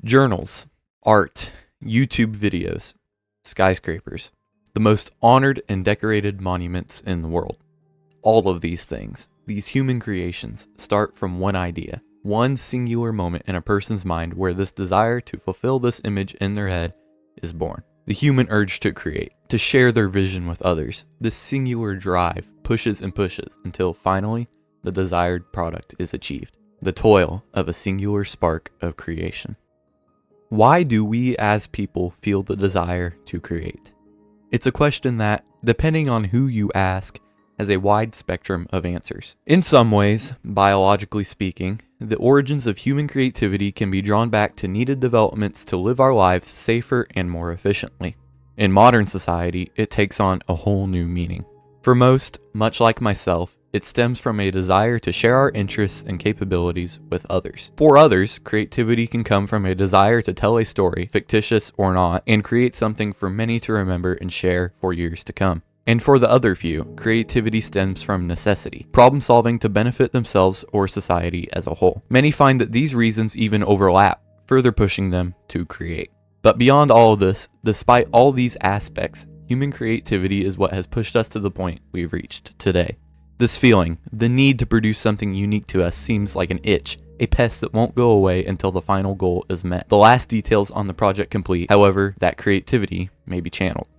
Journals, art, YouTube videos, skyscrapers, the most honored and decorated monuments in the world. All of these things, these human creations, start from one idea, one singular moment in a person's mind where this desire to fulfill this image in their head is born. The human urge to create, to share their vision with others, this singular drive pushes and pushes until finally the desired product is achieved. The toil of a singular spark of creation. Why do we as people feel the desire to create? It's a question that, depending on who you ask, has a wide spectrum of answers. In some ways, biologically speaking, the origins of human creativity can be drawn back to needed developments to live our lives safer and more efficiently. In modern society, it takes on a whole new meaning. For most, much like myself, it stems from a desire to share our interests and capabilities with others. For others, creativity can come from a desire to tell a story, fictitious or not, and create something for many to remember and share for years to come. And for the other few, creativity stems from necessity, problem solving to benefit themselves or society as a whole. Many find that these reasons even overlap, further pushing them to create. But beyond all of this, despite all these aspects, human creativity is what has pushed us to the point we've reached today. This feeling, the need to produce something unique to us, seems like an itch, a pest that won't go away until the final goal is met. The last details on the project complete, however, that creativity may be channeled.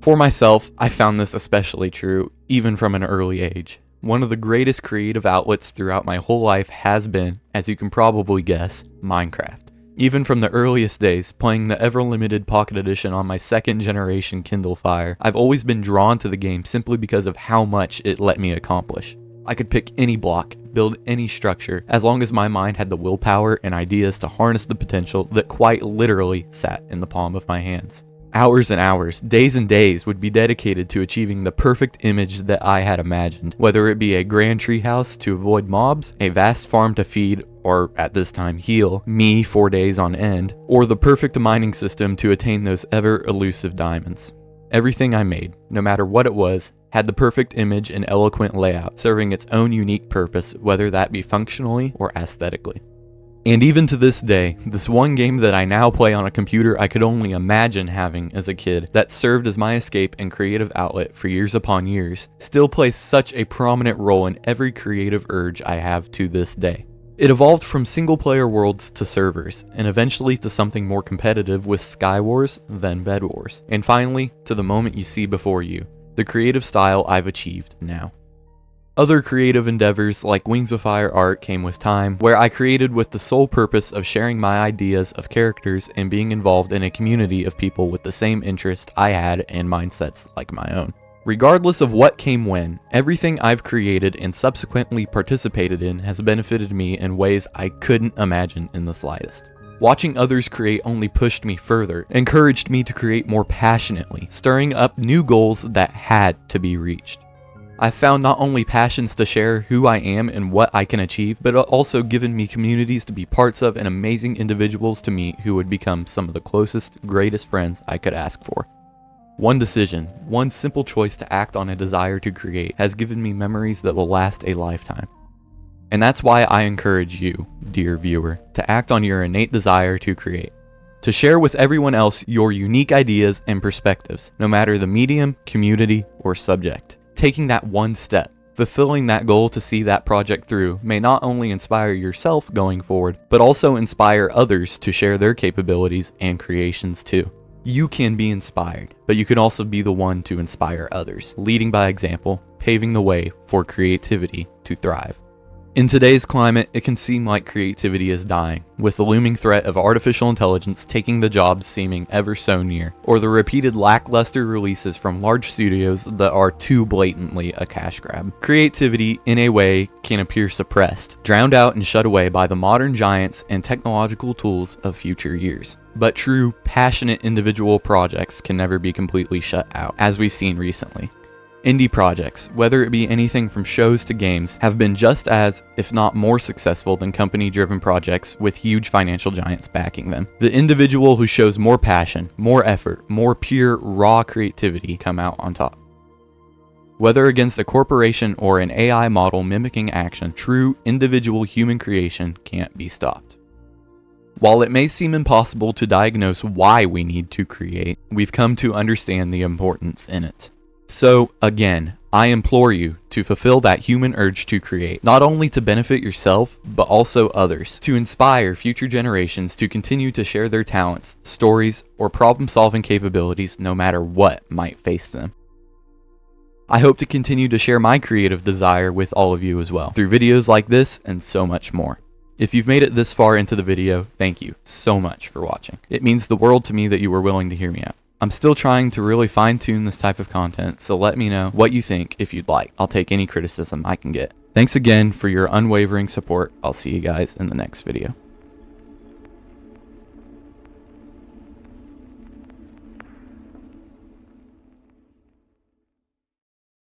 For myself, I found this especially true, even from an early age. One of the greatest creative outlets throughout my whole life has been, as you can probably guess, Minecraft. Even from the earliest days, playing the ever-limited Pocket Edition on my second-generation Kindle Fire, I've always been drawn to the game simply because of how much it let me accomplish. I could pick any block, build any structure, as long as my mind had the willpower and ideas to harness the potential that quite literally sat in the palm of my hands. Hours and hours, days and days would be dedicated to achieving the perfect image that I had imagined, whether it be a grand treehouse to avoid mobs, a vast farm to feed, or at this time heal, me 4 days on end, or the perfect mining system to attain those ever-elusive diamonds. Everything I made, no matter what it was, had the perfect image and eloquent layout, serving its own unique purpose, whether that be functionally or aesthetically. And even to this day, this one game that I now play on a computer I could only imagine having as a kid, that served as my escape and creative outlet for years upon years, still plays such a prominent role in every creative urge I have to this day. It evolved from single-player worlds to servers, and eventually to something more competitive with Sky Wars, then Bed Wars, and finally to the moment you see before you, the creative style I've achieved now. Other creative endeavors like Wings of Fire art came with time, where I created with the sole purpose of sharing my ideas of characters and being involved in a community of people with the same interest I had and mindsets like my own. Regardless of what came when, everything I've created and subsequently participated in has benefited me in ways I couldn't imagine in the slightest. Watching others create only pushed me further, encouraged me to create more passionately, stirring up new goals that had to be reached. I've found not only passions to share who I am and what I can achieve, but also given me communities to be parts of and amazing individuals to meet who would become some of the closest, greatest friends I could ask for. One decision, one simple choice to act on a desire to create has given me memories that will last a lifetime. And that's why I encourage you, dear viewer, to act on your innate desire to create. To share with everyone else your unique ideas and perspectives, no matter the medium, community, or subject. Taking that one step, fulfilling that goal to see that project through, may not only inspire yourself going forward, but also inspire others to share their capabilities and creations too. You can be inspired, but you can also be the one to inspire others, leading by example, paving the way for creativity to thrive. In today's climate, it can seem like creativity is dying, with the looming threat of artificial intelligence taking the jobs seeming ever so near, or the repeated lackluster releases from large studios that are too blatantly a cash grab. Creativity, in a way, can appear suppressed, drowned out and shut away by the modern giants and technological tools of future years. But true, passionate individual projects can never be completely shut out, as we've seen recently. Indie projects, whether it be anything from shows to games, have been just as, if not more successful than company-driven projects with huge financial giants backing them. The individual who shows more passion, more effort, more pure, raw creativity come out on top. Whether against a corporation or an AI model mimicking action, true individual human creation can't be stopped. While it may seem impossible to diagnose why we need to create, we've come to understand the importance in it. So, again, I implore you to fulfill that human urge to create, not only to benefit yourself, but also others, to inspire future generations to continue to share their talents, stories, or problem-solving capabilities no matter what might face them. I hope to continue to share my creative desire with all of you as well, through videos like this and so much more. If you've made it this far into the video, thank you so much for watching. It means the world to me that you were willing to hear me out. I'm still trying to really fine-tune this type of content, so let me know what you think if you'd like. I'll take any criticism I can get. Thanks again for your unwavering support. I'll see you guys in the next video.